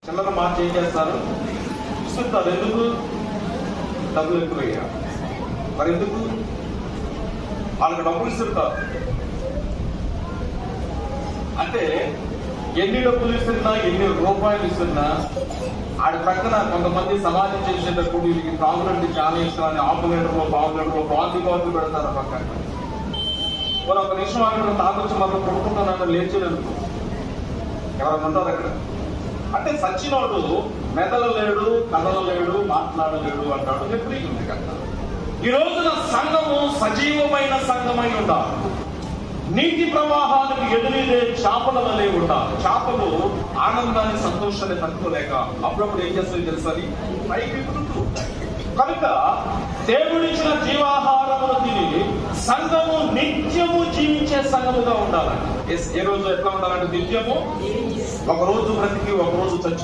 చిల్లర మార్చి ఏం చేస్తారు, ఇస్తుంటారు. ఎందుకు? డబ్బులు ఎక్కువయ్యా. మరి ఎందుకు? వాళ్ళకి డబ్బులు ఇస్తుంటారు. అంటే ఎన్ని డబ్బులు ఇస్తున్నా, ఎన్ని రూపాయలు ఇస్తున్నా, ఆడి ప్రక్కన కొంతమంది సమాజం చేసేటప్పుడు వీళ్ళకి తాగులంటే చాలా ఇష్టం అని హాఫ్ లీటర్లో, పావు లీటర్లో బాటిల్ పెడతారు పక్కన. వాళ్ళు ఒక నిమిషం ఆగడం తాగొచ్చి మనం కొడుకుంటున్నాను లేచేదనుకో ఎవరైనా ఉంటారు అక్కడ. అంటే సచ్చినోడు మెదలలేడు, కదలలేడు, మాట్లాడలేడు అంటాడు. ఎప్పుడు ఉంది కదా. ఈ రోజున సంఘము సజీవమైన సంఘమై ఉండాలి. నీటి ప్రవాహానికి ఎదురీదే చేపల వలె ఉండాలి. చేపలు ఆనందాన్ని, సంతోషాన్ని తట్టుకోలేక అప్పుడప్పుడు ఏం చేస్తుంది తెలుసని పైకి ఎగురుతూ ఉంటాయి. కనుక దేవుడిచ్చిన జీవాహారమును తిని సంఘము నిత్యము జీవించే సంఘముగా ఉండాలండి. ఏ రోజు ఎట్లా ఉండాలంటే నిత్యము, ఒక రోజు బ్రతికి ఒక రోజు చచ్చి